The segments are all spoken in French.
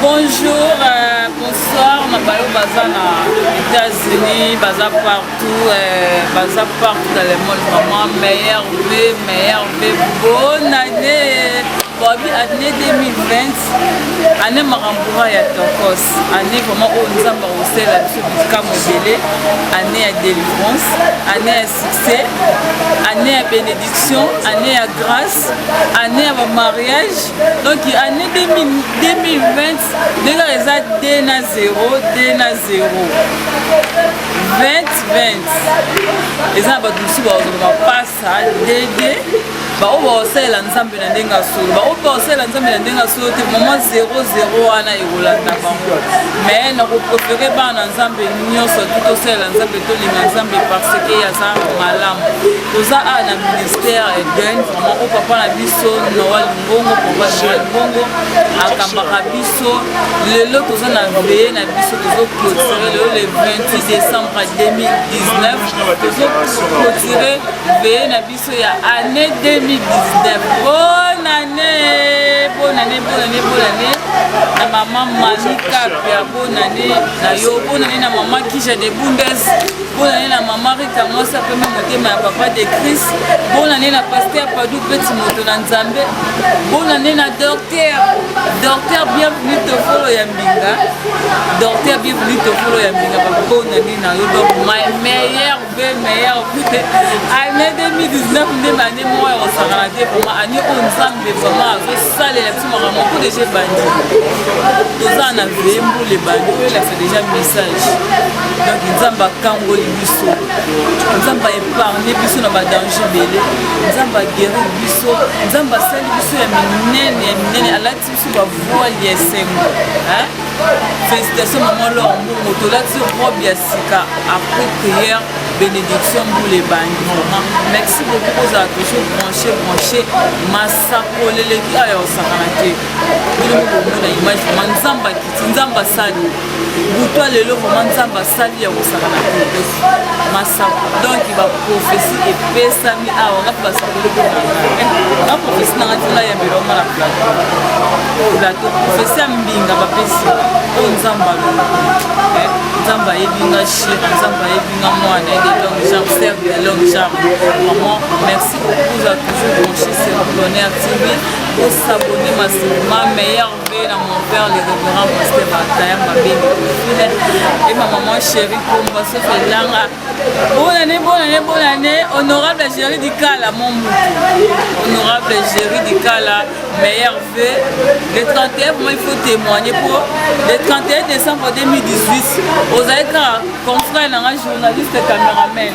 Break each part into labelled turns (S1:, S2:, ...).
S1: Bonjour, bonsoir, Mabayo Baza na États-Unis, Baza partout dans le monde, vraiment meilleur vœu, bonne année. Année 2020, année Marambura ya Tokos, année vraiment où nous avons reçu la modélée, année à délivrance, année à succès, année à bénédiction, année à grâce, année à mariage. Donc année 2020, déjà les a D na 0, 2020. Les gens vont passer DD. Baosela nzambe na ndenga solo baosela nzambe na ndenga solo te moment 00 wana ekolanda bango mais na préférer bana nzambe nyonso tutosela nzambe tolinga nzambe parce que yaza malamu toza na ministère eden vraiment o papa na biso Noël Ngongo papa Noël Ngongo akambaka biso lelo toza na veye na biso tozo clôturer le 26 décembre 2019 tozo clôturer veye na biso ya année 2019. Bonne année na maman Malika pia bonne année na yo bonne année na maman Kisha de Bundes bonne année na maman Rita Mosa pe motema ya papa de Christ bonne année na pasteur Padou Petit Moto na Nzambe bonne année na docteur bienvenue to follow ya mbinga docteur bienvenue to follow ya mbinga bonne année na yo donc meilleur année 2019 ndé année moi osakana te vraiment année o Nzambe vraiment azosalela biso makambo mpo déjà bandi toza na vembo le bandi oyo elakisa déjà message donc Nzambe akangoli biso Nzambe aépargne biso na badanger ebele Nzambe aguérir biso Nzambe asali biso ya minene alati biso bavoile ya esengo félicitations maman Laure Mbongo tolati robe ya sika après prière bénédiction pour les bandits. Merci beaucoup aux a toujours branché massacre les qui a au sakanate. Nous image vraiment Nzamba kiti Nzamba sali. Boutoa lelo vraiment Nzamba sali au sakanate. Massacre. Donc il va prophétie et pesami a on a pas savoir le on a prophétie na ngati ya mbelo mala plateau. Prophétie mbinga ba pesi. O Nzamba lo. Nzamba ebinga shira Nzamba ebinga mwana de longue jambe serve de longue jambe maman merci beaucoup à toujours brancher sur Plonaire TV pour s'abonner massivement meilleur vœu à mon père le révérend pasteur Bakaya Mabeni et ma maman chérie Komba se fait langa bonne année honorable Géry Dikala mon moutou honorable Géry Dikala meilleur vœu le 31 moi il faut témoigner pour le 31 décembre 2018 aux Aïka confrère un journaliste caméraman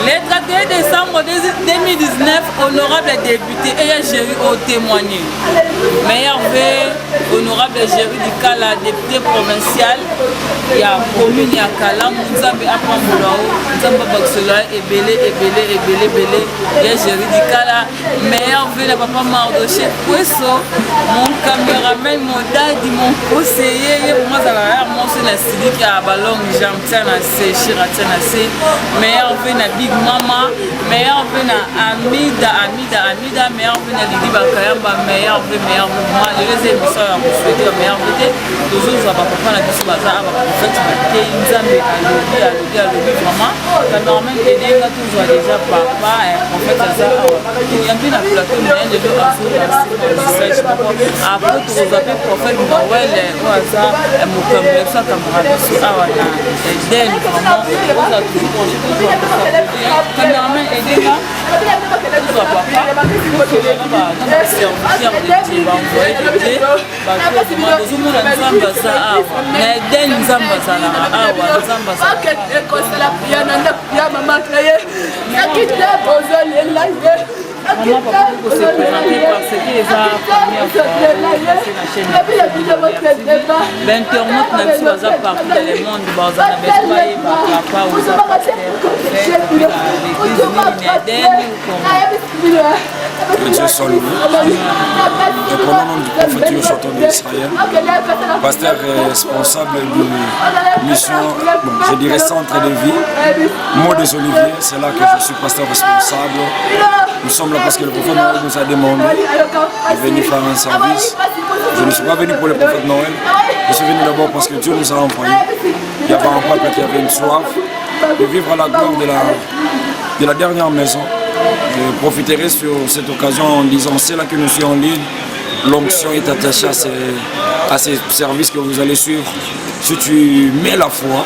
S1: le 31 décembre 2019 honorable député et Géry au témoigné meilleur vœu honorable Géry Dikala député provincial il y a commune ya Kala Nzambe apambolao Nzamba Baksola ebele ya Géry Dikala meilleur vœu na papa Mardoché Kweso mon caméraman mon daddy mon conseiller moi ça va moi c'est la style qui a ballon jambe tiana c'est chira tiana c'est meilleur vœu na big mama meilleur vœu na Amida meilleur vœu na Lidi Bakayamba meilleur vœu moi les émissions à vous souhaiter meilleur vœu toujours ça va papa na biso baza aba prophète te Nzambe alobi vraiment caméraman edenga toujours déjà papa prophète ça il y a bien la plateau mais de l'eau message après tu vous appelez prophète Noël au hasard mon caméra ça caméra sur awana den vraiment vous a toujours caméraman edenga toujours papa Maman papa pour se présenter parce que les a première fois c'est la chaîne l'internaute n'a pas besoin partout dans le monde bazana bespaye papa ou ça
S2: que Dieu soit loué. Et pour le nom du prophète Yoshua d'Israël, pasteur responsable de mission, bon, je dirais centre de vie, mot des Oliviers, c'est là que je suis pasteur responsable. Nous sommes là parce que le prophète nous a demandé de venir faire un service Je ne suis pas venu pour le prophète Noël. Je suis venu d'abord parce que Dieu nous a envoyés. Il y avait un peuple qui avait une soif de vivre à la gloire de la dernière maison. Je profiterai sur cette occasion en disant, c'est là que nous sommes en ligne. L'onction est attachée à ces services que vous allez suivre. Si tu mets la foi,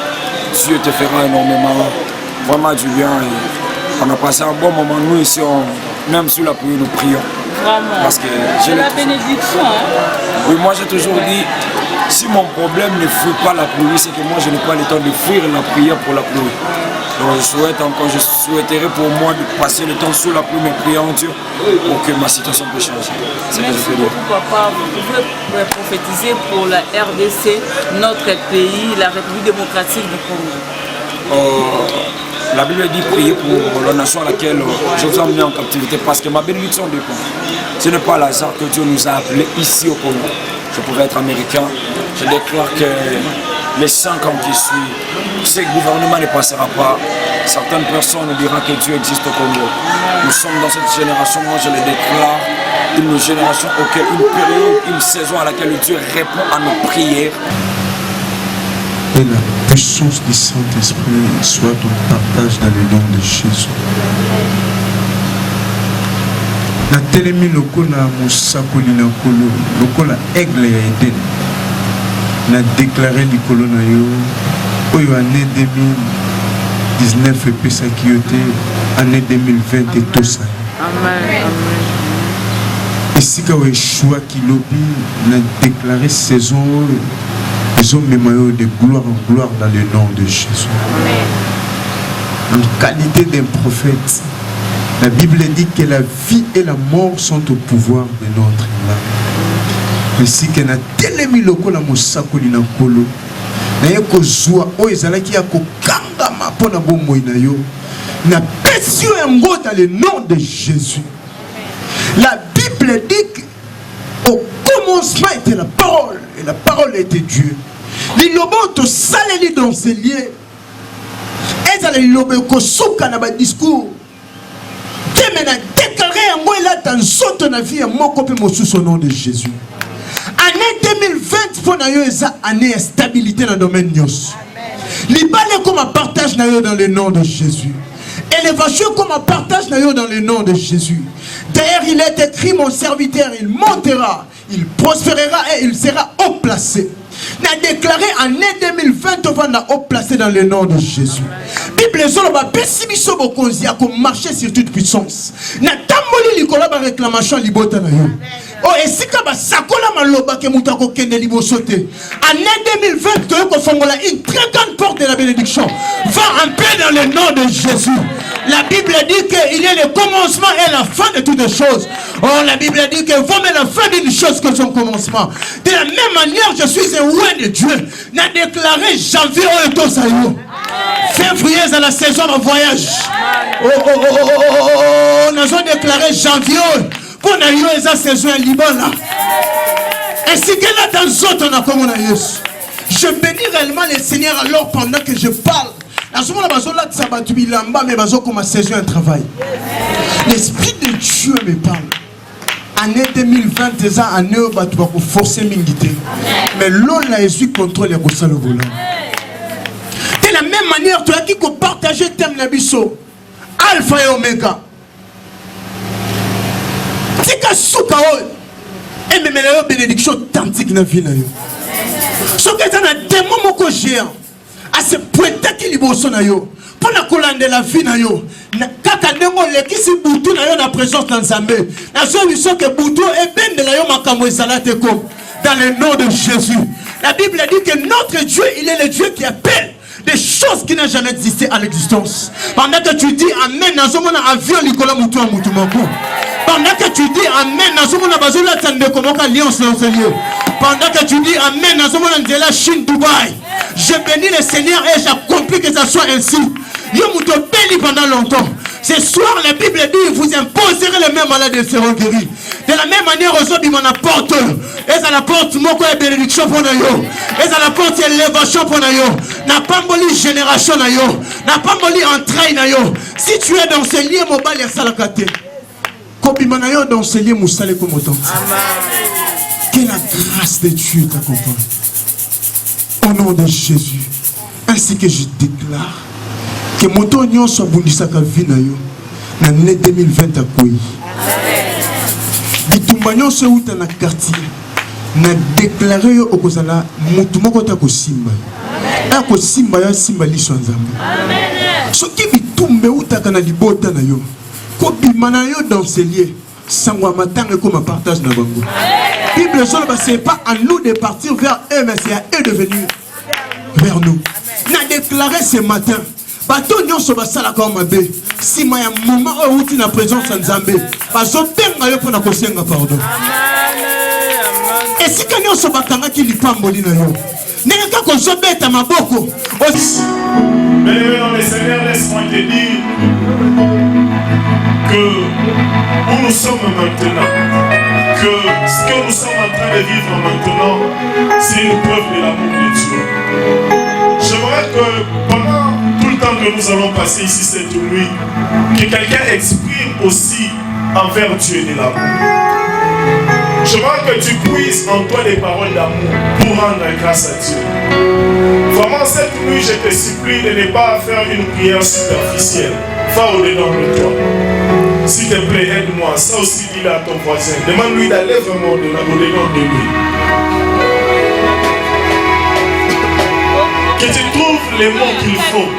S2: Dieu te fera énormément, vraiment du bien. Et on a passé un bon moment, nous ici, même sous la pluie, nous prions.
S1: Vraiment.
S2: Parce que
S1: c'est la bénédiction.
S2: Oui, moi j'ai toujours dit, si mon problème ne fuit pas la pluie, c'est que moi je n'ai pas le temps de fuir la prière pour la pluie. Donc je souhaiterais pour moi de passer le temps sous la pluie, mais prier en Dieu pour que ma situation puisse changer.
S1: Merci beaucoup, papa. Vous pouvez prophétiser pour la RDC, notre pays, la République démocratique du Congo.
S2: La Bible dit prier pour la nation à laquelle je vous ai emmené en captivité parce que ma bénédiction dépend. Ce n'est pas l'hasard que Dieu nous a appelés ici au Congo. Je pouvais être américain. Je déclare que les 5 ans qui suivent, ce gouvernement ne passera pas. Certaines personnes nous diront que Dieu existe au Congo. Nous sommes dans cette génération, moi je le déclare, une génération auquel une période, une saison à laquelle Dieu répond à nos prières.
S3: Et la puissance du Saint-Esprit soit ton partage dans le nom de Jésus. Na telemi lokola mosakoli na kolo, lokola aigle ya Eden. Na déclaré likolo na yo, oyo année 2019 epesaki yo te, année 2020 etosa.
S1: Amen.
S3: Esika oyo choix kilobi, na déclaré saison oyo. Ils ont mémoire de gloire en gloire dans le nom de Jésus. Amen. En qualité d'un prophète, la Bible dit que la vie et la mort sont au pouvoir de notre âme. Ainsi que na telemi lokola mosakoli na kolo, na ye kozwa oyo ezalaki ya kokangama mpona bomoi na yo, na pesi yo yango dans le nom de Jésus. La Bible dit qu'au commencement était la parole, et la parole était Dieu. Lilobo to saleli dans ce lieu. Ezala lilobo kosuka na ba discours. Temena déclarer yango ela dans soto na vie moko pe mosusu au nom de Jésus. Année 2020 pour na yo eza année de stabilité dans le domaine nyos. Libale comme un partage na yo dans le nom de Jésus. Élévation comme un partage na yo dans le nom de Jésus. D'ailleurs il est écrit mon serviteur il montera, il prospérera et il sera haut placé. N'a déclaré en année 2020 on va haut placé dans le nom de Jésus. Bible zolo ba pessibiso bokonzi a comme marcher sur toute puissance. Na tamboli likola ba réclamation libota na yo. Oh esika ba sakola maloba ke muta ko kende liboso te. Année 2020 to ko fongola une très grande porte de la bénédiction. Va en paix dans le nom de Jésus. La Bible dit qu'il y a le commencement et la fin de toutes les choses. Oh, la Bible dit que vous mettez la fin d'une chose que son commencement. De la même manière, je suis un roi de Dieu. N'a déclaré janvier et tout ça. Février, c'est la saison de voyage. Nous avons déclaré janvier. Pour nous, c'est la saison de Liban. Ainsi que là, dans d'autres, on a comme on a Jésus. Je bénis réellement le Seigneur alors pendant que je parle. L'Esprit de Dieu me parle. Année 2020, c'est année où tu vas forcer m'inviter. Mais l'on a Jésus contrôle les bossins le volant. De la même manière, tu as dit qu'on partageait thème Nabiso. Alpha et Omega. C'est qu'à Soukao. Et même la bénédiction authentique dans la vie. Ce que tu as un démon que j'ai. À ce point qui liboso na yo pour na kolande la vie na yo kaka ndengo lekisi butu na yo na présence dans Nzambe na solution que butu et ben de la yo makambo ezalate comme dans le nom de Jésus. La Bible dit que notre Dieu il est le Dieu qui appelle des choses qui n'ont jamais existé à l'existence. Pendant que tu dis amen na zomona avion likola mutu mutu moko. Pendant que tu dis amen na zomona bazola tande komoka alliance dans ce lieu. Pendant que tu dis amen na zomona ndela Chine Dubaï. Je bénis le Seigneur et j'accomplis que ça soit ainsi. Yo muto béni pendant longtemps. Ce soir, la Bible dit vous imposerez les mêmes malades et seront guéris. De la même manière, aujourd'hui, mon apporte. Et ça apporte mon bénédiction pour nous. Et ça apporte élévation pour nous. N'a pas moli génération na yo. N'a pas moli entraille na yo. Si tu es dans ce lieu, mon bal est salakate. Kobi manayo dans ce lieu, moussale comme autant. Que la grâce de Dieu t'accompagne. Au nom de Jésus, ainsi que je déclare que mon tonnion soit bundisaka vinayo dans l'année 2020 à Koi. Bitumbanyo se outa na quartier. Na déclaré yo okozala mutu moko ta ko simba. Amen. Ko simba ya simba liso nzambe. Amen. Soki bitumbe outa kana libota na yo. Ko bimana yo dans ce lieu. Sangwa matanga comme partage na bango. Bible solo ba c'est pas à nous de partir vers eux mais c'est à eux de venir vers nous. Na déclaré ce matin bato nyonso basala comme mabe. Si ma ya moment où tu na présence nzambe. Bazo benga yo pona kosenga pardon. Amen. Et si quelqu'un se batanga qui lipamboli na yo, n'enga ko zobeta maboko.
S4: Mais dans le Seigneur, laisse-moi te dire que où nous sommes maintenant, que ce que nous sommes en train de vivre maintenant, c'est une preuve de l'amour de Dieu. J'aimerais que pendant tout le temps que nous allons passer ici cette nuit, que quelqu'un exprime aussi envers Dieu de l'amour. Je veux que tu puisses en toi des paroles d'amour pour rendre grâce à Dieu. Vraiment, cette nuit, je te supplie de ne pas faire une prière superficielle. Va au-dedans de toi. S'il te plaît, aide-moi. Ça aussi, dis-le à ton voisin. Demande-lui d'aller vraiment au-dedans de lui. Que tu trouves les mots qu'il faut.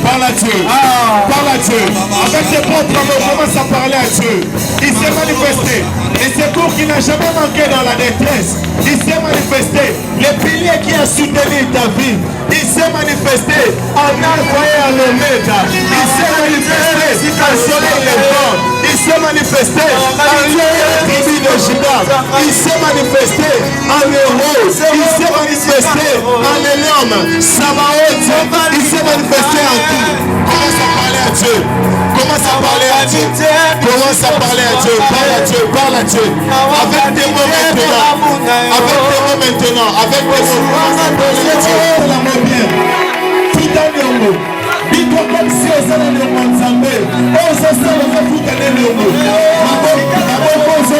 S4: Parle à Dieu. Parle à Dieu. Avec tes propres mots, commence à parler à Dieu. Il s'est manifesté. Et c'est pour qu'il n'a jamais manqué dans la détresse. Il s'est manifesté. Le pilier qui a soutenu ta vie. Il s'est manifesté en alpha et en oméga. Il s'est manifesté en soleil levant. Il
S3: s'est manifesté en tribu de Juda. Il s'est manifesté en héros. Il s'est manifesté en énorme. Sabaoth. Il s'est manifesté en tout. Commence à parler à Dieu. Commence à parler à Dieu. Commence à parler à Dieu. Parle à Dieu. Parle à Dieu. Avec tes mots maintenant. Avec tes mots maintenant. Avec tes mots. Commence à parler à Dieu. La main bien. Tout un homme. Dis-toi comme si on s'en allait au Nzambé. On s'en sort, on s'en fout d'un élément. Maman, on s'en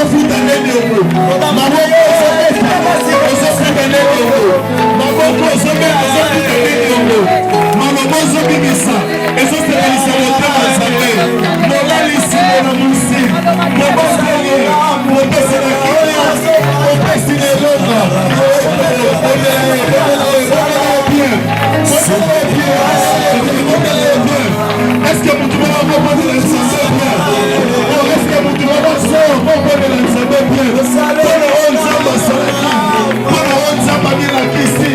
S3: fout d'un élément. Maman, on s'en fout d'un élément. Maman, on s'en fout d'un élément. Maman, on s'en fout de ça. Et ça, c'est la liste de Nzambé. Mon la liste de la musique. Mon boss de l'île. Mon boss de la Kenya. Mon boss de l'Europe. Est-ce que vous pouvez avoir de l'Alsace bien? Est-ce que vous pouvez avoir de l'Alsace bien? Pour le haut Zamba Salaki, pour le haut Zamba Milakisi,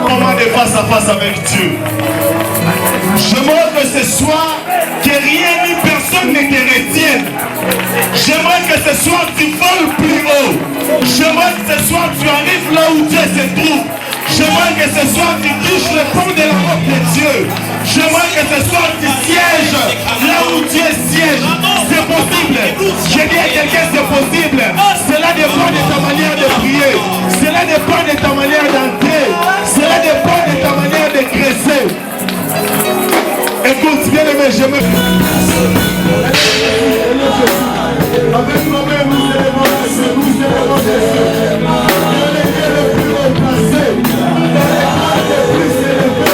S3: moment de face à face avec Dieu. J'aimerais que ce soir, que rien ni personne ne te retienne. J'aimerais que ce soir tu voles plus haut. J'aimerais que ce soir tu arrives là où Dieu se trouve. J'aimerais que ce soir tu touches le pont de la robe de Dieu. J'aimerais que ce soir tu sièges là où Dieu siège. C'est possible. Je dis à quelqu'un c'est possible. Cela dépend de ta manière de prier. Cela dépend de ta manière d'entrer. Cela dépend de ta manière de graisser. Écoute, bien aimé, je me... Avec moi-même, nous élevons Dieu, nous élevons Dieu. Dieu est le plus haut placé. Il est le plus élevé.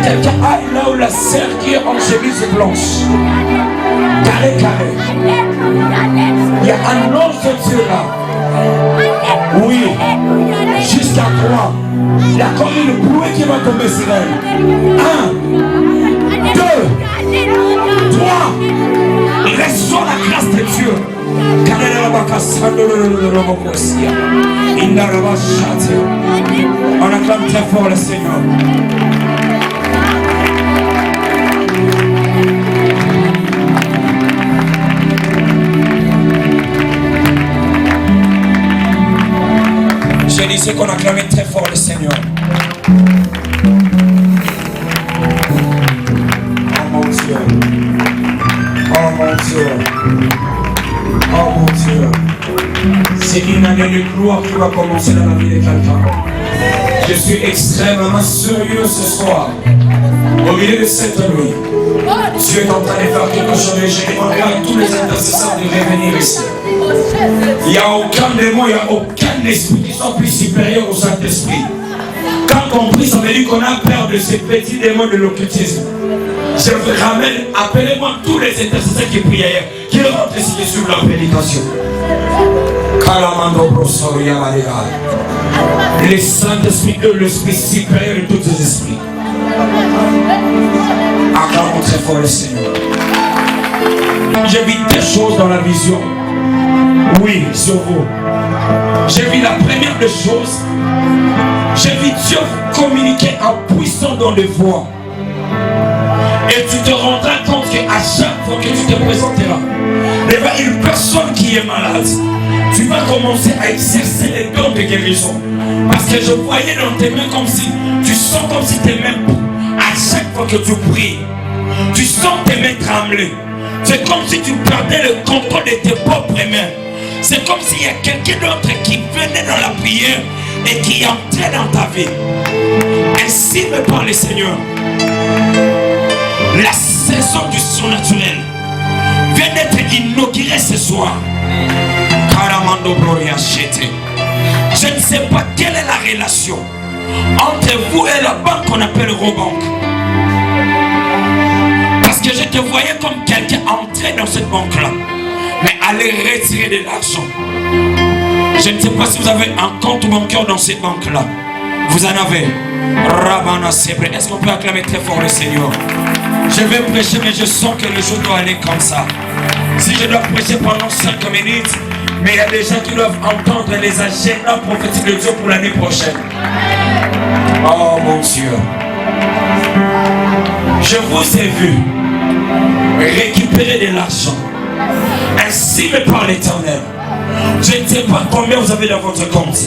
S5: quelqu'un aille là où la serre qui est en chemise blanche. Carré, carré. Il y a un ange de Dieu là. Oui. Jusqu'à 3. Il y a comme une bouée qui va tomber sur elle. 1, 2, 3. Reçois la grâce de Dieu. On acclame très fort le Seigneur. Je disais qu'on acclamait très fort le Seigneur. Oh mon Dieu. Oh mon Dieu. Oh mon Dieu. C'est une année de gloire qui va commencer dans la vie de quelqu'un. Je suis extrêmement sérieux ce soir. Au milieu de cette nuit, Dieu est en train de faire quelque chose. Et je demande à tous les intercesseurs de revenir ici. Il n'y a aucun démon, il n'y a aucun esprit qui soit plus supérieur au Saint-Esprit. Quand on prie, ça veut dire qu'on a peur de ces petits démons de l'occultisme. Je vous ramène, appelez-moi tous les intercesseurs qui prient ailleurs, qui rentrent ici sur leur prédication. Les Saint-Esprit, l'esprit supérieur de tous les esprits. Acclamons très fort le Seigneur. J'ai vu deux choses dans la vision. Oui, sur vous. J'ai vu la première des choses. J'ai vu Dieu communiquer en puissant dans les voix. Et tu te rendras compte qu'à chaque fois que tu te présenteras, il y a une personne qui est malade. Tu vas commencer à exercer les dons de guérison. Parce que je voyais dans tes mains comme si, tu sens comme si tes mains, à chaque fois que tu pries, tu sens tes mains trembler. C'est comme si tu perdais le contrôle de tes propres mains. C'est comme s'il y a quelqu'un d'autre qui venait dans la prière et qui entrait dans ta vie. Ainsi me parle le Seigneur. La saison du surnaturel vient d'être inaugurée ce soir. Je ne sais pas quelle est la relation entre vous et la banque qu'on appelle Robank. Parce que je te voyais comme quelqu'un entrer dans cette banque-là, mais aller retirer de l'argent. Je ne sais pas si vous avez un compte bancaire dans cette banque-là. Vous en avez. Est-ce qu'on peut acclamer très fort le Seigneur? Je vais prêcher, mais je sens que le jour doit aller comme ça. Si je dois prêcher pendant 5 minutes, mais il y a des gens qui doivent entendre les agendas prophétiques de Dieu pour l'année prochaine. Oh mon Dieu. Je vous ai vu récupérer de l'argent. Ainsi me parle l'Éternel. Je ne sais pas combien vous avez dans votre compte,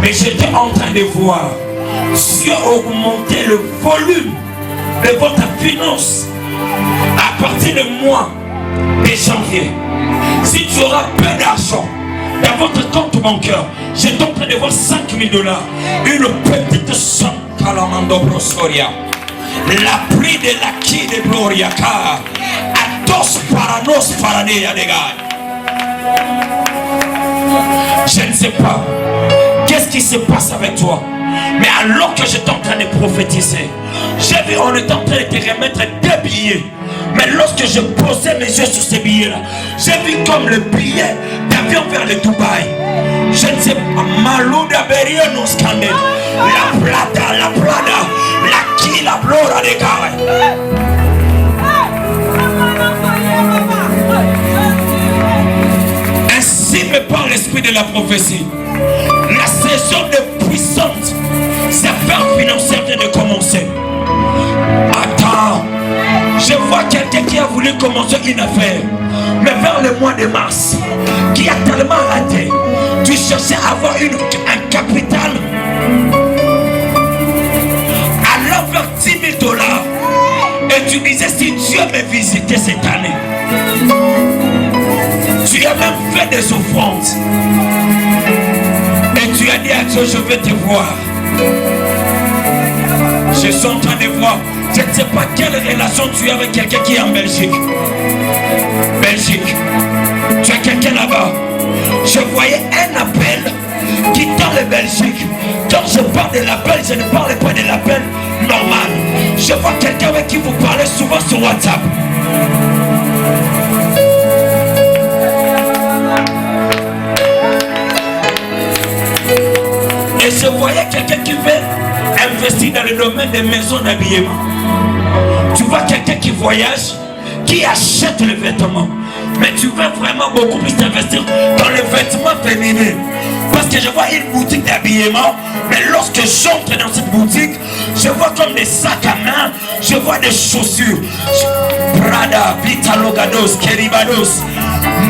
S5: mais j'étais en train de voir Dieu augmenter le volume de votre finance à partir du mois de janvier. Si tu auras peu d'argent dans votre compte bancaire, j'étais en train de voir $5 000, une petite somme. La pluie de la qui de Gloria, car à dos paranos paranea de gars. Je ne sais pas qu'est-ce qui se passe avec toi, mais alors que j'étais en train de prophétiser, j'ai vu on était en train de te remettre des billets. Mais lorsque je posais mes yeux sur ces billets-là, j'ai vu comme le billet d'avion vers le Dubaï. Je ne sais pas, Malouda Beriano Scandel, la plata, la qui, la blora des gars. Ainsi me parle l'esprit de la prophétie. La saison de puissante, affaires financières vient de commencer. Attends, je vois quelqu'un qui a voulu commencer une affaire, mais vers le mois de mars, qui a tellement raté. Tu cherchais à avoir un capital allant vers $10 000. Et tu disais si Dieu me visitait cette année. Tu as même fait des offrandes. Et tu as dit à Dieu, je vais te voir. Je suis en train de voir. Je ne sais pas quelle relation tu as avec quelqu'un qui est en Belgique. Belgique. Tu as quelqu'un là-bas. Je voyais un appel quittant le Belgique. Quand je parle de l'appel, je ne parle pas de l'appel normal. Je souvent sur WhatsApp. Et je voyais quelqu'un qui veut investir dans le domaine des maisons d'habillement. Tu vois quelqu'un qui voyage, qui achète les vêtements. Mais tu veux vraiment beaucoup plus investir dans les vêtements féminins. Parce que je vois une boutique d'habillement, mais lorsque j'entre dans cette boutique, je vois comme des sacs à main, je vois des chaussures. Prada, Vitalogados, Keribados,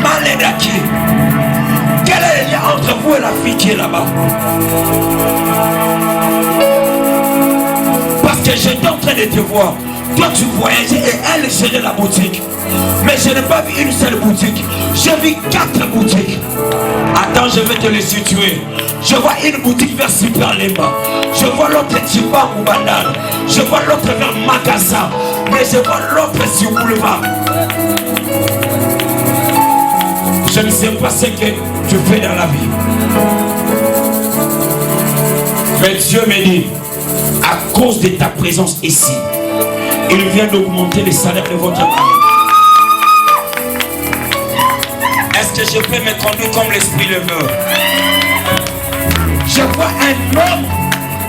S5: Maledaki. Quel est le lien entre vous et la fille qui est là-bas? Parce que j'étais en train de te voir. Toi tu voyageais et elle gérait la boutique. Mais je n'ai pas vu une seule boutique. J'ai vu 4 boutiques. Attends, je vais te les situer. Je vois une boutique vers Super Lemba. Je vois l'autre Tipa Moubandal. Je vois l'autre vers Makassa. Mais je vois l'autre sur Boulevard. Je ne sais pas ce que tu fais dans la vie. Mais Dieu me dit, à cause de ta présence ici, il vient d'augmenter les salaires de votre mari. Est-ce que je peux me conduire comme l'esprit le veut? Je vois un homme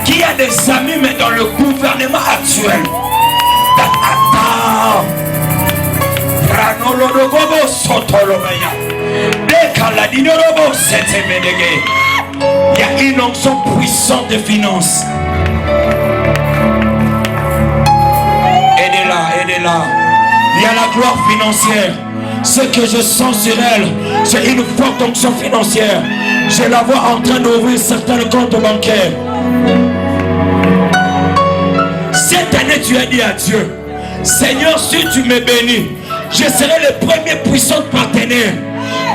S5: qui a des amis, mais dans le gouvernement actuel. Attends. Il y a une onction puissante de finances. Aidez-la. Il y a la gloire financière. Ce que je sens sur elle, c'est une forte onction financière. Je la vois en train d'ouvrir certains comptes bancaires. Cette année, tu as dit à Dieu, Seigneur, si tu me bénis, je serai le premier puissant partenaire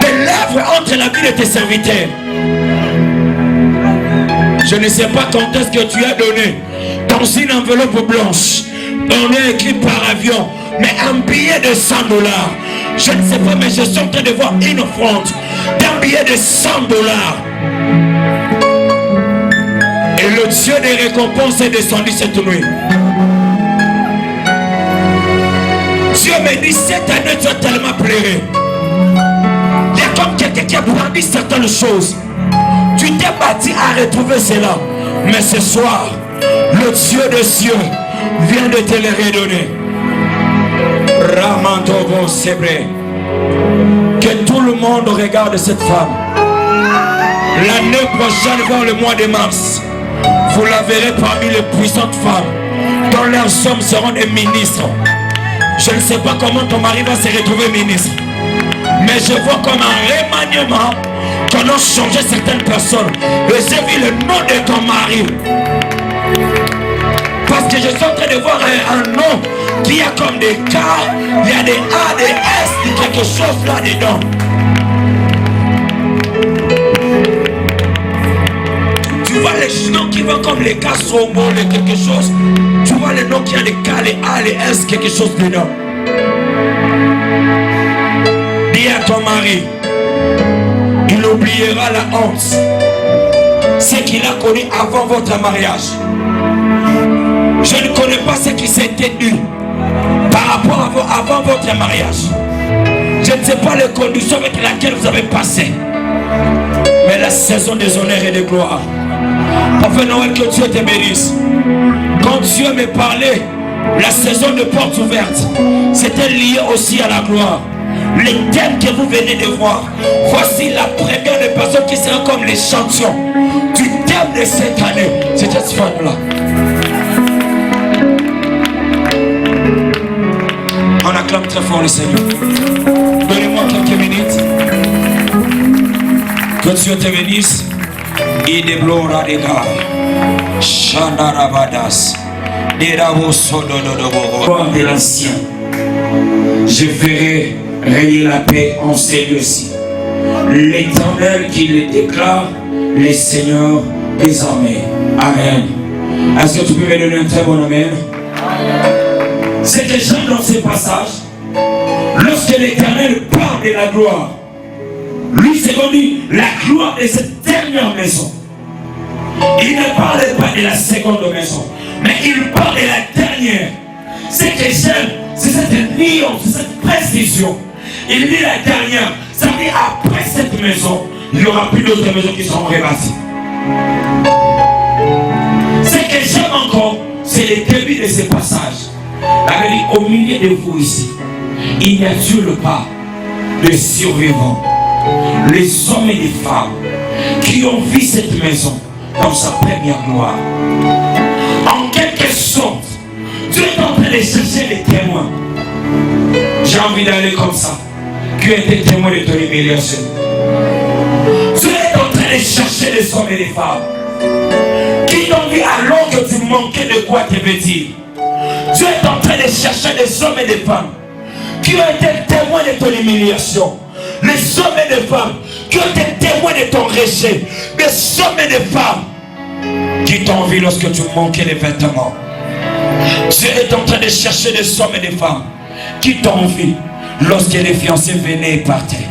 S5: de l'œuvre entre la vie de tes serviteurs. Je ne sais pas quand est-ce que tu as donné dans une enveloppe blanche. On est écrit par avion, mais un billet de $100. Je ne sais pas, mais je suis en train de voir une offrande d'un billet de $100. Et le Dieu des récompenses est descendu cette nuit. Dieu me dit, cette année tu as tellement pleuré. Il y a comme quelqu'un qui a brandi certaines choses. Tu t'es bâti à retrouver cela. Mais ce soir, le Dieu des cieux vient de te les redonner. Ramantovo Sebre. Que tout le monde regarde cette femme. L'année prochaine, vers le mois de mars, vous la verrez parmi les puissantes femmes dont leurs hommes seront des ministres. Je ne sais pas comment ton mari va se retrouver ministre, mais je vois comme un remaniement qu'on a changé certaines personnes. Et j'ai vu le nom de ton mari. Parce que je suis en train de voir un nom qui a comme des K, il y a des A, des S, quelque chose là-dedans. Tu vois les noms qui vont comme les K Sombo, les quelque chose. Tu vois les noms qui a des K, les A, les S, quelque chose dedans. Dis à ton mari, il oubliera la honte. Ce qu'il a connu avant votre mariage. Je ne connais pas ce qui s'était eu par rapport à avant votre mariage. Je ne sais pas les conditions avec lesquelles vous avez passé. Mais la saison des honneurs et des gloires. Papa Noël, que Dieu te bénisse. Quand Dieu me parlait, la saison de portes ouvertes, c'était lié aussi à la gloire. Les thèmes que vous venez de voir, voici la première des personnes qui sera comme les champions du thème de cette année. C'est cette femme-là. On acclame très fort le Seigneur. Donnez-moi quelques minutes. Que Dieu te bénisse. Et de gloire des gars. Chandarabadas. De l'ancien. Je ferai régner la paix en ces lieux-ci. L'Éternel qui le déclare, les seigneurs des armées. Amen. Est-ce que tu peux me donner un très bon amen? C'est que j'aime dans ces passages, lorsque l'Éternel parle de la gloire, lui c'est comme dit la gloire de cette dernière maison. Il ne parle pas de la seconde maison, mais il parle de la dernière. C'est que j'aime c'est cette nuance, c'est cette précision. Il dit la dernière, ça veut dire après cette maison, il n'y aura plus d'autres maisons qui seront rebâties. Ce que j'aime encore, c'est le début de ces passages. La Bible dit, au milieu de vous ici, il n'y a sur pas de survivants, les hommes et les femmes qui ont vu cette maison dans sa première gloire. En quelque sorte, Dieu est en train de chercher les témoins. J'ai envie d'aller comme ça. Qui était témoin de ton humiliation? Dieu est en train de chercher les hommes et les femmes qui t'ont vu alors que tu manquais de quoi te vêtir. Dieu est en train de chercher des hommes et des femmes qui ont été témoins de ton humiliation. Les hommes et les femmes qui ont été témoins de ton rejet. Des hommes et des femmes qui t'ont vu lorsque tu manquais les vêtements. Dieu est en train de chercher des hommes et des femmes qui t'ont vu lorsque les fiancés venaient et partaient.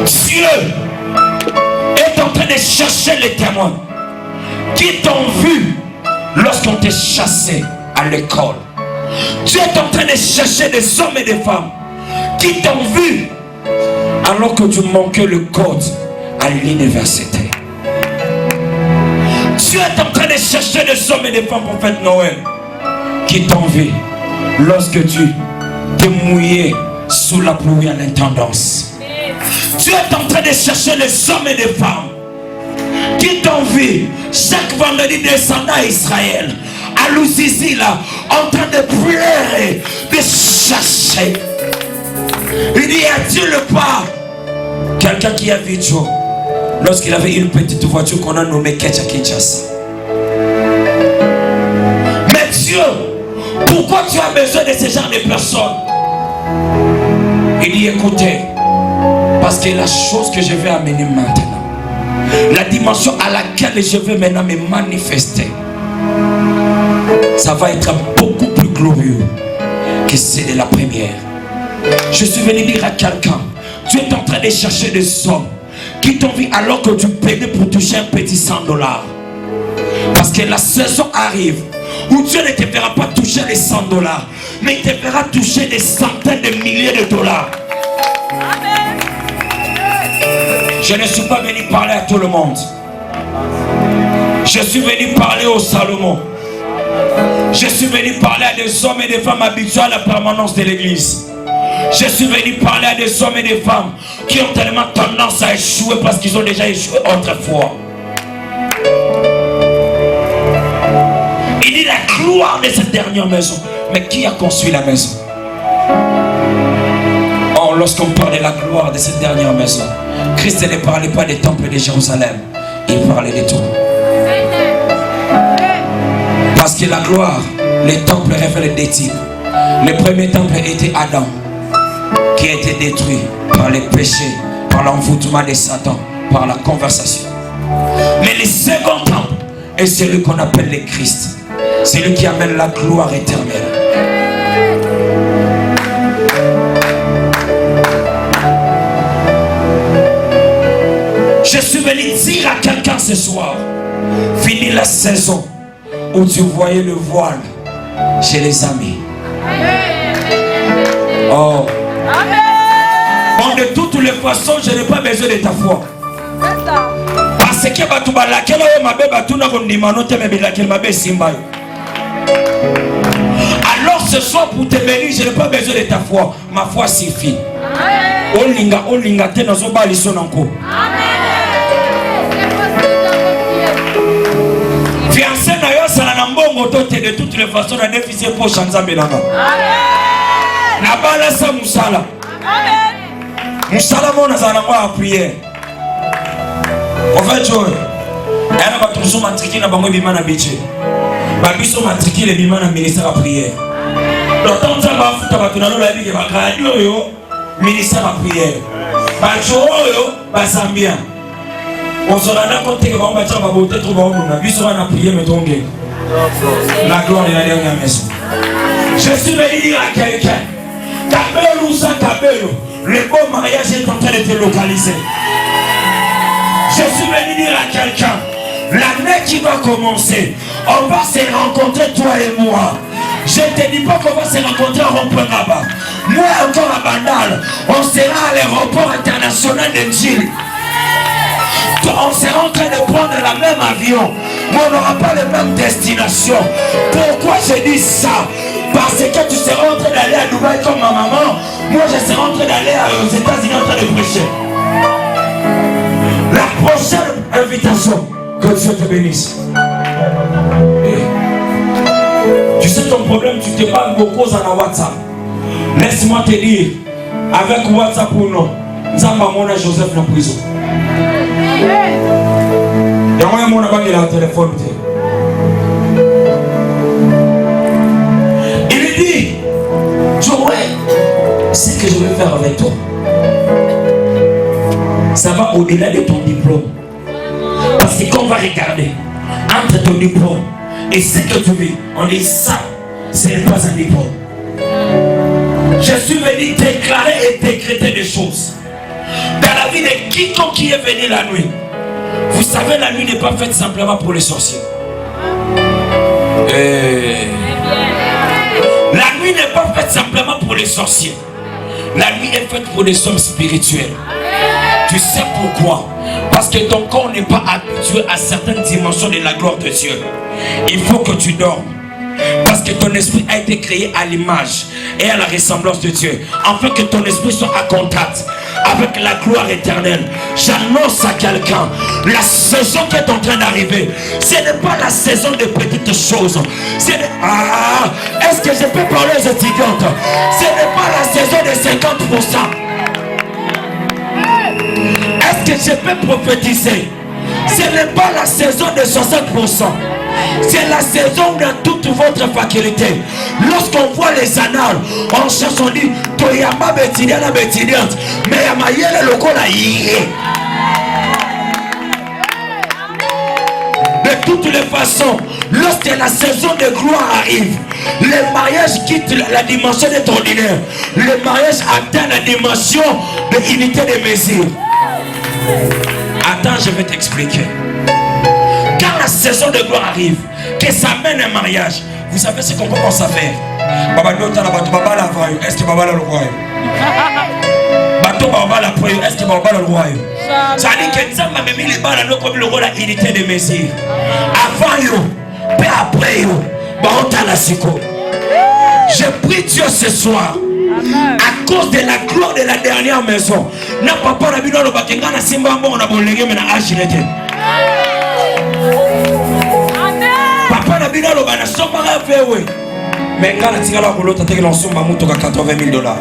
S5: Dieu est en train de chercher les témoins qui t'ont vu lorsqu'on t'a chassé à l'école. Dieu est en train de chercher des hommes et des femmes qui t'ont vu alors que tu manquais le code à l'université. Dieu est en train de chercher des hommes et des femmes, prophète Noël, qui t'ont vu lorsque tu t'es mouillé sous la pluie à l'intendance. Dieu est en train de chercher les hommes et les femmes qui t'ont vu chaque vendredi descendant à Israël, à Louzizi là, en train de pleurer, de chercher. Il dit, a-t-il pas quelqu'un qui a vu Joe lorsqu'il avait une petite voiture qu'on a nommée Ketcha Kinshasa? Mais Dieu, pourquoi tu as besoin de ce genre de personnes? Il dit, écoutez, parce que la chose que je vais amener maintenant, la dimension à laquelle je vais maintenant me manifester, ça va être beaucoup plus glorieux que celle de la première. Je suis venu dire à quelqu'un, tu es en train de chercher des hommes qui t'ont vu alors que tu payais pour toucher un petit $100. Parce que la saison arrive où Dieu ne te fera pas toucher les $100, mais il te fera toucher des centaines de milliers de dollars. Amen. Je ne suis pas venu parler à tout le monde. Je suis venu parler au Salomon. Je suis venu parler à des hommes et des femmes habitués à la permanence de l'église. Je suis venu parler à des hommes et des femmes qui ont tellement tendance à échouer parce qu'ils ont déjà échoué autrefois. Il dit la gloire de cette dernière maison. Mais qui a construit la maison? Oh, lorsqu'on parle de la gloire de cette dernière maison, Christ ne parlait pas des temples de Jérusalem. Il parlait de tout. Parce que la gloire, les temples révèlent des types. Le premier temple était Adam, qui a été détruit par les péchés, par l'envoûtement de Satan, par la conversation. Mais le second temple est celui qu'on appelle le Christ. C'est lui qui amène la gloire éternelle. Je suis venu dire à quelqu'un ce soir, fini la saison où tu voyais le voile chez les amis. Oh. Bon, de toutes les façons, je n'ai pas besoin de ta foi. Parce que alors ce soir, pour te bénir, je n'ai pas besoin de ta foi. Ma foi suffit. Olinga te nazo bali sonanko. Fiancé na yo sala na mbongo to te de toutes les façons na déficit pour Nzambe nanga. Na bala sa musala. Musala mona za na kwa prière. En fait, je elle va toujours matriculer na bango bimana biche. Ba biso matriculer bimana ministère à prière. D'autant ça va futa ba tunalo la bique ba radio yo ministère à prière. Ba yo ba sambia. On se rend compte que on va faire ba boté trop ba on a biso na prière mais tongue. La gloire de la dernière maison. Je suis venu dire à quelqu'un, Kabelo ou sans Kabelo, le beau mariage est en train de te localiser. Je suis venu dire à quelqu'un, l'année qui va commencer, on va se rencontrer toi et moi. Je ne te dis pas qu'on va se rencontrer à Rond-Point là-bas. Moi encore à Bandal, on sera à l'aéroport international de Gilles. On sera en train de prendre le même avion, mais on n'aura pas la même destination. Pourquoi je dis ça? Parce que tu seras en train d'aller à Dubaï comme ma maman. Moi je serai en train d'aller aux États-Unis en train de prêcher. La prochaine invitation, que Dieu te bénisse. Tu sais ton problème, tu te parles beaucoup dans WhatsApp. Laisse-moi te dire, avec WhatsApp ou non, nous avons Joseph dans la prison. Il y a un monde qui a un téléphone. Il lui dit, Joël, ce que je vais faire avec toi, ça va au-delà de ton diplôme. Parce que quand on va regarder entre ton diplôme et ce que tu vis, on dit ça, ce n'est pas un diplôme. Je suis venu déclarer et décréter des choses dans la vie de quiconque qui est venu la nuit. Vous savez, la nuit n'est pas faite simplement pour les sorciers. La nuit n'est pas faite simplement pour les sorciers. La nuit est faite pour les hommes spirituels. Tu sais pourquoi? Parce que ton corps n'est pas habitué à certaines dimensions de la gloire de Dieu. Il faut que tu dormes. Parce que ton esprit a été créé à l'image et à la ressemblance de Dieu. Afin que ton esprit soit en contact avec la gloire éternelle. J'annonce à quelqu'un, la saison qui est en train d'arriver, ce n'est pas la saison de petites choses. Est-ce que je peux parler aux étudiantes? Ce n'est pas la saison de 50%. Est-ce que je peux prophétiser? Ce n'est pas la saison de 60%. C'est la saison de toute votre faculté. Lorsqu'on voit les annales, on cherche, on dit Toyama Betidiana Betidiante, mais Yamayele Lokola Yé. De toutes les façons, lorsque la saison de gloire arrive, le mariage quitte la dimension d'être ordinaire. Le mariage atteint la dimension de unité de mesure. Attends, je vais t'expliquer. Quand la saison de gloire arrive, que ça mène un mariage, vous savez ce qu'on commence à faire? Est-ce que Baba le royaume? Est-ce que Baba le royaume? Ça dit que nous avons mis les balles comme le rôle de l'unité de mesure. Avant yo, puis après yo, je prie Dieu ce soir. À cause de la gloire de la dernière maison, n'a papa na bino lo bakenga na simba mbongo na bolenge me na agilete. Papa na bino lo bana somba ga vewe. Mais quand la tigala ko lota teke l'ensomba muto ka $80,000.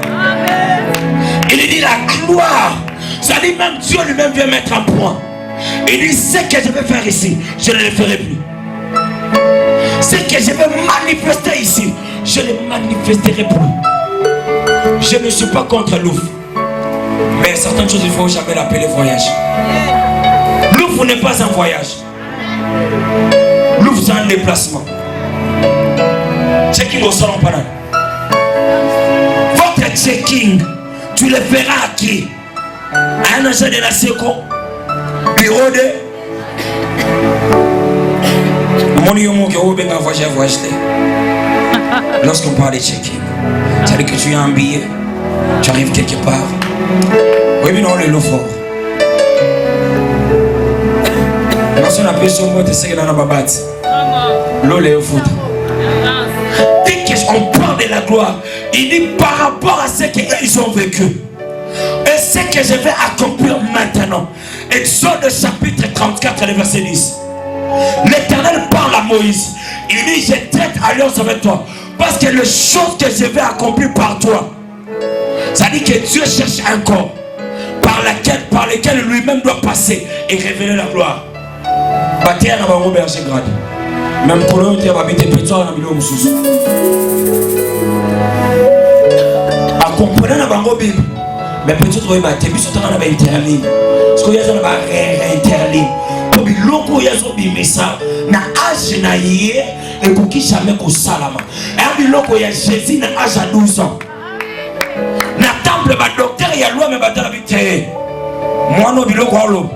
S5: Il dit la gloire. Ça dit même Dieu lui-même vient mettre un point. Il dit ce que je vais faire ici, je ne le ferai plus. Ce que je vais manifester ici, je ne le manifesterai plus. Je ne suis pas contre l'ouf. Mais certaines choses, il ne faut jamais l'appeler voyage. L'ouf n'est pas un voyage. L'ouf, c'est un déplacement. Checking au salon pendant. Votre checking, tu le feras à qui? À un agent de la SECO, bureau de. Lorsqu'on parle de checking, ça veut dire que tu as un billet, tu arrives quelque part. Oui, mais non, le lot fort. Lorsqu'on appelle son mot, tu sais que dans la babate, l'eau est au foot. Dès qu'on parle de la gloire, il dit par rapport à ce qu'ils ont vécu et ce que je vais accomplir maintenant. Exode chapitre 34, verset 10. L'Éternel parle à Moïse. Il dit, je traite alliance avec toi. Parce que les choses que je vais accomplir par toi, ça dit que Dieu cherche un corps par lequel lui-même doit passer et révéler la gloire. Même pour eux, tu vas habiter Pétor dans le Moussous. À comprendre la Bible, mais peut-être que tu vas te mettre dans la interligne. Parce qu'il y a une interligne. Pour le loco, il y a un message. Na âge na yé et pour qui jamais qu'au salama. Et un loco, il y a Jésus na âge à 12 ans. Na temple, ma docteur, il y a loi, mais battre la vite. Moi, non, biloko alo.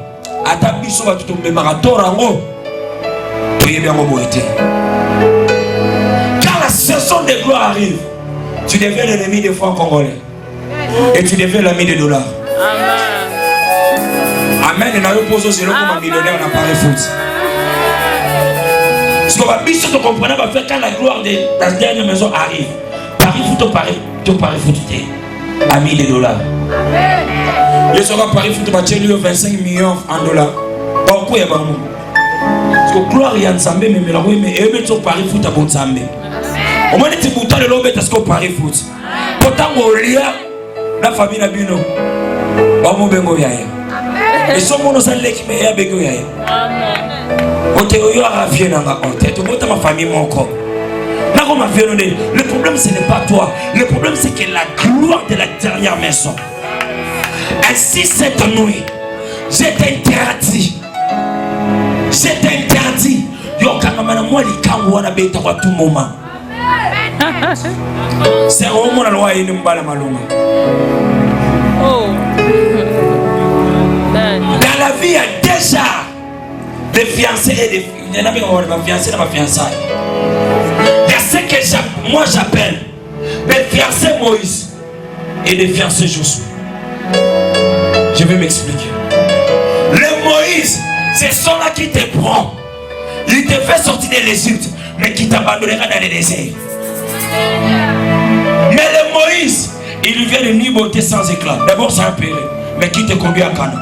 S5: À ta biso, va tout tomber marathon en haut. Priez bien, mon été. Car la saison de gloire arrive, tu deviens l'ennemi des francs congolais. Et tu deviens l'ami des dollars. Amen. Et nous posons c'est là comme un millionnaire on a parlé foot. Parce qu'on va bien sûr te comprendre, quand la gloire de la dernière maison arrive, Paris foot, Paris foot, ami des dollars. Je serai Paris foot, 25 millions en dollars. Pourquoi il y a pas parce que gloire y a ensemble, mais la oui, mais tu Paris foot à bon ensemble. Au moins tu boutas le lobby parce qu'on Paris foot. Pourtant au lien la famille na bino. Ba mo bengo yaya. Et son mono sa leki me ya bengo yaya. Amen. Ote yo rafie na nga onte. To bota ma famille moko. Na ko ma vieno ne. Le problème ce n'est pas toi. Le problème c'est que la gloire de la dernière maison. Ainsi cette nuit, je t'interdis. Je t'interdis. Yo kangamana moi likango wana beta kwa tout moment. C'est au moment la loi est une balle maluma.
S1: Oh.
S5: Dans la vie, il y a déjà des fiancés et des filles. Il y en a qui ont fiancé et ma fiançaille. Il y a ce que moi j'appelle des fiancés Moïse et des fiancés Josué. Je vais m'expliquer. Le Moïse, c'est celui-là qui te prend. Il te fait sortir de l'Égypte, mais qui t'abandonnera dans le désert. Mais le Moïse, il lui vient de nuit beauté sans éclat. D'abord c'est un péril, mais qui te conduit à Canaan.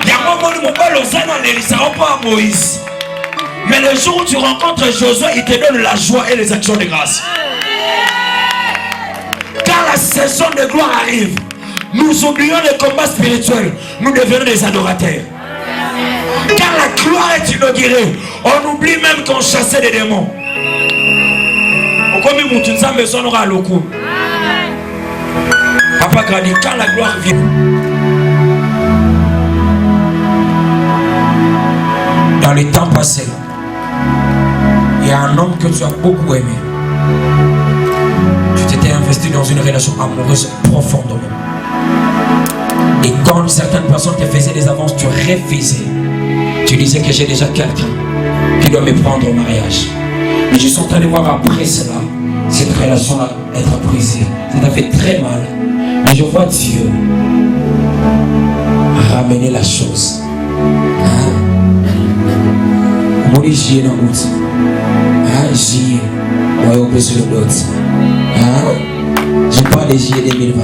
S5: Il y a un moment où mon père ne sera pas à Moïse. Mais le jour où tu rencontres Josué, il te donne la joie et les actions de grâce. Quand la saison de gloire arrive, nous oublions les combats spirituels, nous devenons des adorateurs. Quand la gloire est inaugurée, on oublie même qu'on chassait des démons. Comme il y a maison aura le coup. Papa Grandi, quand la gloire vient, dans les temps passés, il y a un homme que tu as beaucoup aimé. Tu t'étais investi dans une relation amoureuse profondément. Et quand certaines personnes te faisaient des avances, tu refusais. Tu disais que j'ai déjà quelqu'un qui doit me prendre au mariage. Mais je suis en train de voir après cela, cette relation-là être brisée. Ça t'a fait très mal. Mais je vois Dieu ramener la chose. Moi, j'y ai dans l'autre. J'y ai. Moi, j'ai besoin de l'autre. Je parle de J 2020.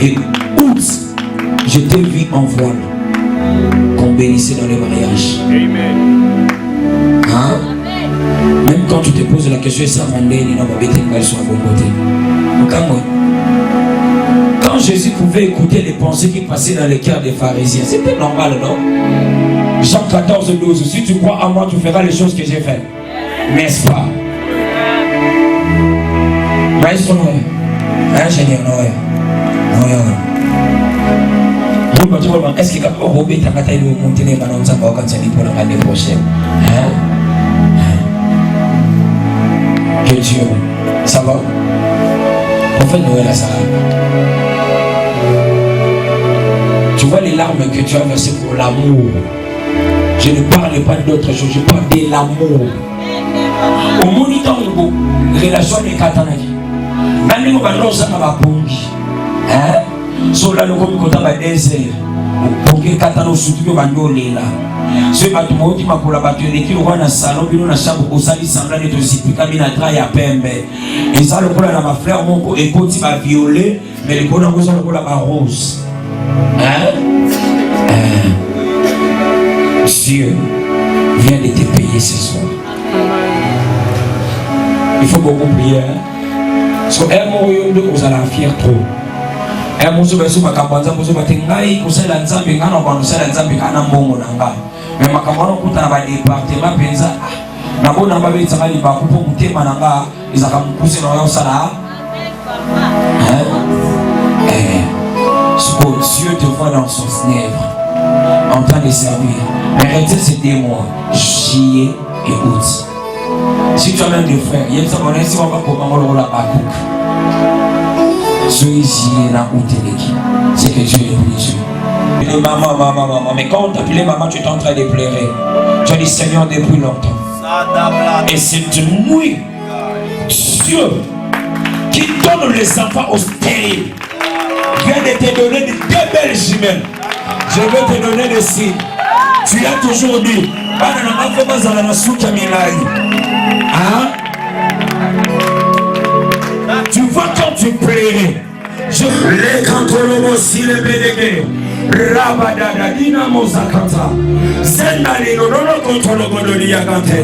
S5: Et août, je t'ai vu en voile. Qu'on bénissait dans le mariage. Amen. Même quand tu te poses la question, ça m'a dit sur un bon côté. Quand Jésus pouvait écouter les pensées qui passaient dans le cœur des pharisiens, c'était normal, non? Jean 14, 12. Si tu crois à moi, tu feras les choses que j'ai faites. N'est-ce pas? Maestro Noé. Ingénieur Noé. Est-ce que quand on remet ta bataille de monter les ballons, ça va quand pour l'année prochaine? Que Dieu, ça va? On fait Noël à Sarah. Tu vois les larmes que tu as versées pour l'amour. Je ne parle pas d'autre chose, je parle de l'amour. Au moniteur de relation de Katanaki. Même si on ça va pas sur la loi de la désert. Pour que Katano soutient Bandolela. Ce bâtiment qui m'a pour la batterie qui est dans salon, dans la chambre, au salon semblant de zipi, comme il a travaillé à Pembe. Et ça, le problème, ma frère, mon écoute, il va violer, mais le problème, c'est le problème, rose. Dieu vient de te payer ce soir. Il faut beaucoup prier. Parce que un mot, vous allez en faire trop. Un mot, vous allez en faire trop. Vous allez en faire trop. Mais ma camarade on a un département penza na bona ba betsa li ba kupo mutema nanga izaka mukuse na yosala ce que Dieu te voit dans son œuvre en train de servir. Mais arrêtez ces 2 mois, juillet et août. Si tu as même des frères, il y a ça mon si on va comment on la bakouk. Ce juillet na août c'est que Dieu est béni. Et maman. Mais quand on t'appelait maman, tu étais en train de pleurer. Tu as dit Seigneur depuis longtemps. Et c'est nuit, Dieu qui donne les enfants aux stériles vient de te donner de 2 belles jumelles. Je vais te donner des signes. Tu as toujours dit, hein? Tu vois quand tu plairais, je les cantons aussi les bénégués. Rabadada dinamo zakanta. Zendali no kontolo godoli yakante.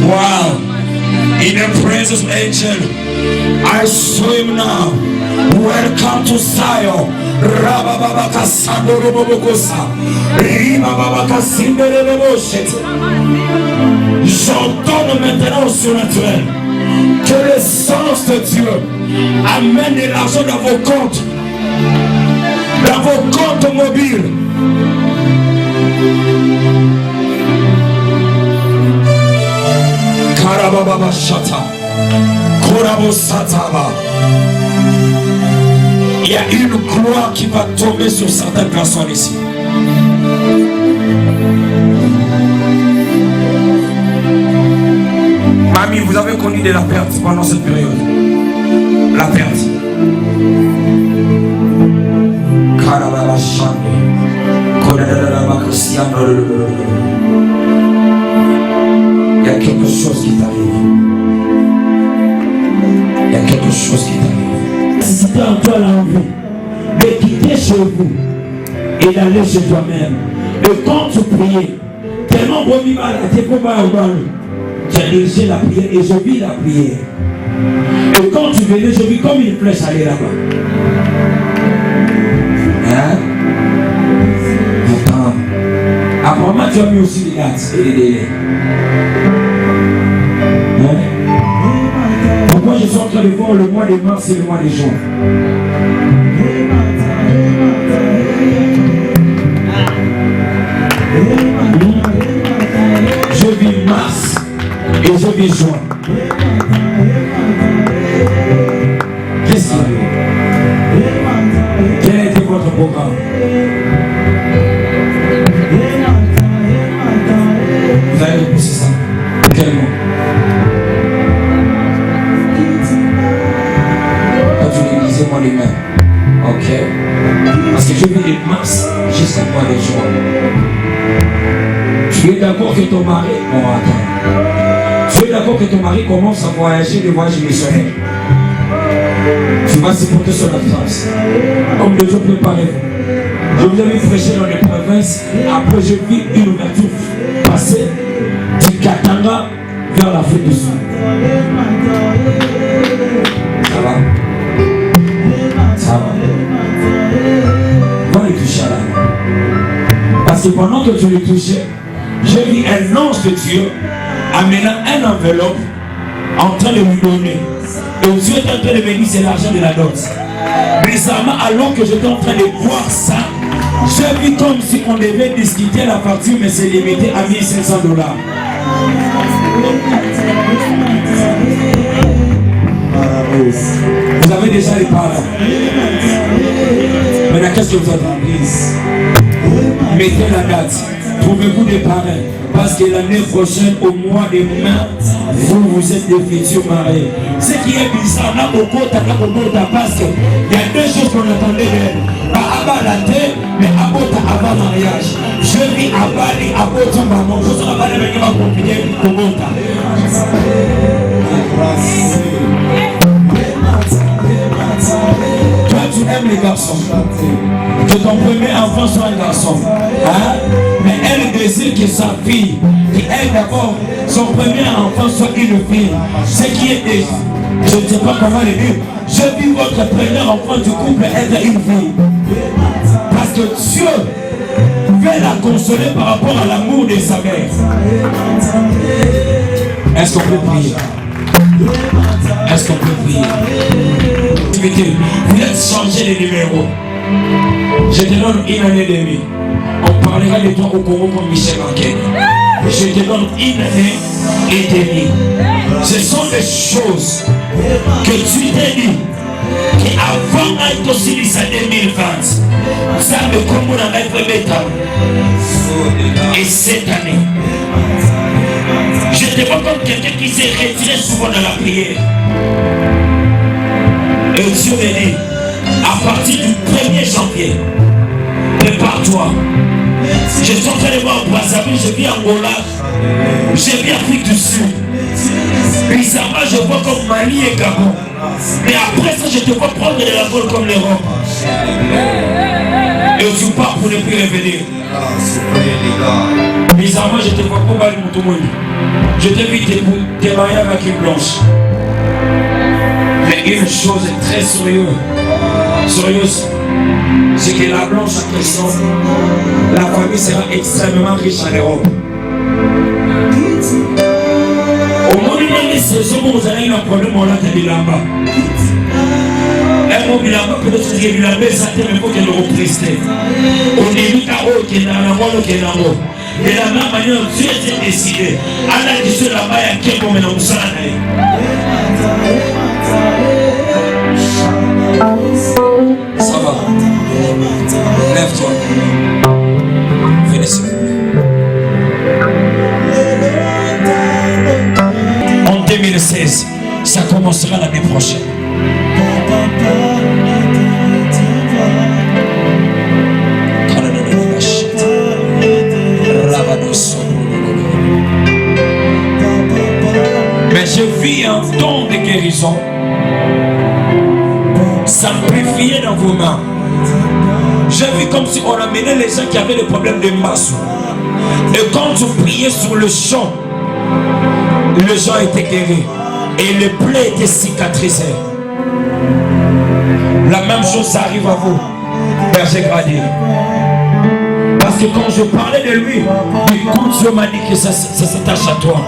S5: Wow. In the presence of angel, I saw him now. Welcome to Zion. Rababaka Sandoro Bobokosa. Ribabaka Sindere Boshet. J'entends maintenant au surnaturel que le sens de Dieu amène de l'argent dans vos comptes. Dans vos comptes mobiles. Karababa Shata. Korabo Sataba. Il y a une gloire qui va tomber sur certaines personnes ici. Mamie, vous avez connu de la perte pendant cette période. La perte. Il y a quelque chose qui t'arrive. Il y a quelque chose qui t'arrive. Si tu as encore l'envie de quitter chez vous et d'aller chez toi-même, et quand tu priais, tellement bon mal à tes copains, tu as dirigé la prière et je vis la prière. Et quand tu venais, je vis comme une flèche aller là-bas. Hein? Attends. Apparemment, tu as mis aussi les dates et les délais. Hein? Pourquoi je suis en train de voir le mois de mars et le mois de juin? Je vis mars et je vis juin. Qu'est-ce qu'il y a? Quel a été votre programme? Vous avez repousser ça? Quel mois? Quand tu l'église, moi les mains. Ok. Parce que je vis de mars jusqu'au mois de juin. Tu es d'accord que ton mari... Bon, attends. Tu es d'accord que ton mari commence à voyager des voyages missionnaires. Tu vas supporter son absence. Homme de Dieu, préparez-vous. Je vous avais prêché dans les provinces. Après, je vis une ouverture passer du Katanga vers l'Afrique du Sud. Ça va? Ça va? Va les toucher à la main. Parce que pendant que tu les touchais, j'ai vu un ange de Dieu amenant un enveloppe en train de lui donner. Et Dieu est en train de me dire c'est l'argent de la dot. Bizarrement, alors que j'étais en train de voir ça, j'ai vu comme si on devait discuter la facture, mais c'est limité à $1 500. Vous avez déjà les parents. Maintenant, qu'est-ce que vous attendez? Mettez la date. Trouvez-vous des parrains. Parce que l'année prochaine, au mois de mai, vous êtes des futurs mariés. Ce qui est bizarre, là, au côté, parce qu'il y a 2 choses qu'on attendait d'elle. Pas avant la terre, mais avant mariage. Je vis à Bali, à Bota, maman. Je serai pas avec ma compliquée, Kogota. Toi, tu aimes les garçons. Que ton premier enfant soit un garçon. Hein? Mais elle désire que sa fille, qui elle d'abord, son premier enfant soit une fille. Ce qui est déjà, je ne sais pas comment le dire. Je vis votre premier enfant du couple être une fille. Parce que Dieu veut la consoler par rapport à l'amour de sa mère. Est-ce qu'on peut prier? Est-ce qu'on peut prier? Vous êtes changé les numéros. Je te donne 1 année et demie. On parlera de toi au Congo comme Michel Marquet. Je te donne 1 année et demie. Ce sont des choses que tu t'es dit. que avant de Silisa 2020, ça me comme un premier temps. Et cette année, je te vois comme quelqu'un qui s'est retiré souvent dans la prière. Et Dieu me dit, à partir du 1er janvier, prépare-toi. Je suis en train de voir en Brazzaville, je vis en Angola, je vis en Afrique du Sud. Bizarrement, je vois comme Mali et Gabon. Mais après ça, je te vois prendre de la vol comme l'Europe. Et tu pars pour ne plus revenir. Bizarrement, je te vois pour Mali Moutoumoni. Je te vis tes mariés avec une blanche. Mais une chose est très sérieuse, c'est que la blanche en question, la famille sera extrêmement riche en Europe. Au moment où vous avez un problème, on a des bilamba. Un mot bilamba, peut-être que les bilamba, ça il faut qu'elle le représente. On est mis à haut, qui est dans la voie, qui est dans l'eau. Et la même manière, Dieu a décidé. Allah dit sur la maille à qui on met dans le sang. Ça va. Lève-toi. Venez s'il vous plaît. En 2016, ça commencera l'année prochaine. Mais je vis un don de guérison. S'amplifier dans vos mains. J'ai vu comme si on amenait les gens qui avaient des problèmes de masse. Et quand vous priez sur le champ, les gens étaient guéris. Et les plaies étaient cicatrisées. La même chose arrive à vous, Berger Gradé. Parce que quand je parlais de lui, écoute, Dieu m'a dit que ça s'attache à toi.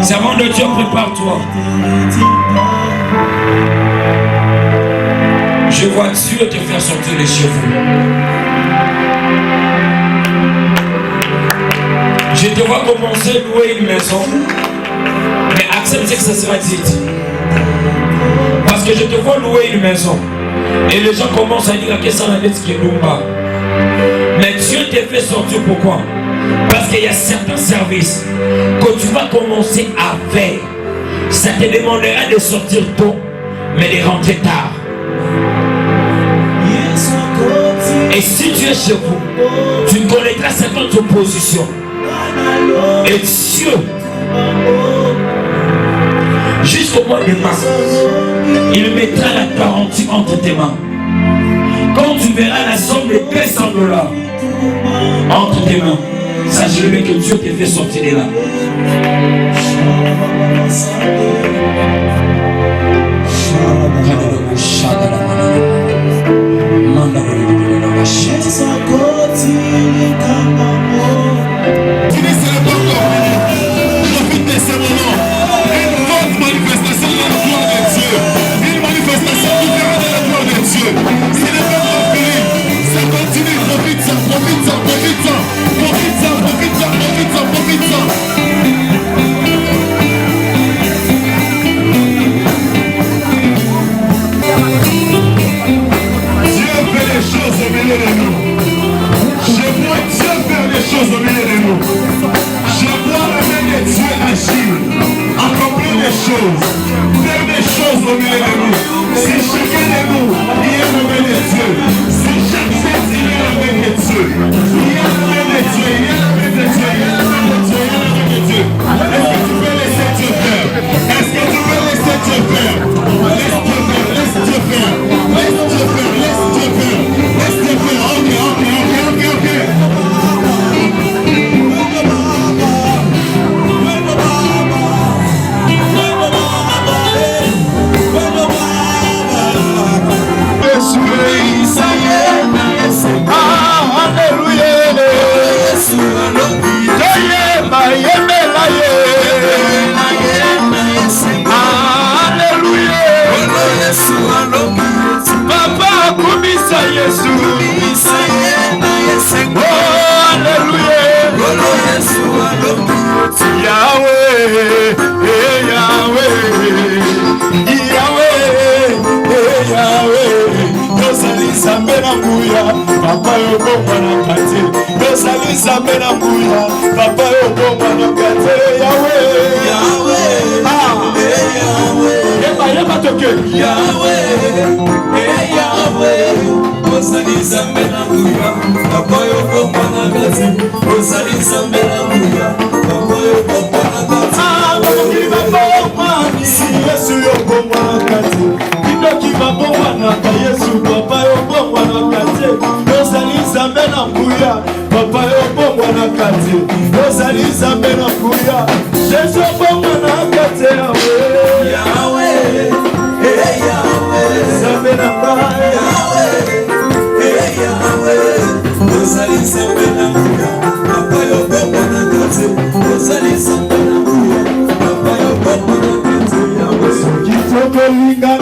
S5: Servant de Dieu, prépare-toi. Je vois Dieu te faire sortir les cheveux. Je te vois commencer à louer une maison. Mais accepte que ça sera dit. Parce que je te vois louer une maison. Et les gens commencent à dire que ça n'a pas de Lumba. Mais Dieu te fait sortir pourquoi? Parce qu'il y a certains services que tu vas commencer à faire. Ça te demandera de sortir tôt, mais de rentrer tard. Et si tu es chez vous, tu connaîtras certaines oppositions. Et Dieu, jusqu'au mois de mars, il mettra la garantie entre tes mains. Quand tu verras la somme de $200 entre tes mains, sache-le que Dieu te fait sortir de là.
S4: Profite de ce moment. Une forte manifestation de la gloire de Dieu. Une manifestation différente de la gloire de Dieu. Ce n'est pas encore fini. Ça continue. Profite-en, profite-en, profite-en. Profite-en, profite-en, profite-en, profite-en. Dieu fait des choses au milieu de nous. Je vois Dieu faire des choses au milieu de nous. Je vois la main de Dieu agir, accomplir des choses, faire des choses au milieu de nous. Si chacun de nous, il y a la main de Dieu. Si chaque chose, il y a la main de Dieu. Il y a la main de Dieu, il y a la main de Dieu, il y a la main de Dieu, il y a la main de Dieu. Est-ce que tu peux laisser Dieu faire? Est-ce que tu peux laisser Dieu faire? Laisse Dieu faire, laisse Dieu faire. Laisse Dieu faire, laisse Dieu faire. Laisse Dieu faire, ok, ok, ok, ok, ok.
S6: yo bomba na kati ozali nzambe na nguya papa yo bomba na kati yawe yeba toke yawe ozali nzambe na nguya papa yo bomba na kati ozali nzambe na nguya papa yo bomba na kati Yesu yo bomba na kati kidoki babomba na Yesu papa yo bomba na kati ozali nzambe na nguya papa yo bomba na kati ozali nzambe na nguya Yesu bomba na kati yawe nzambe na nguya yawe ozali nzambe na nguya papa yo bomba na kati ozali nzambe na nguya papa yo bomba na kati yawe kitoko linga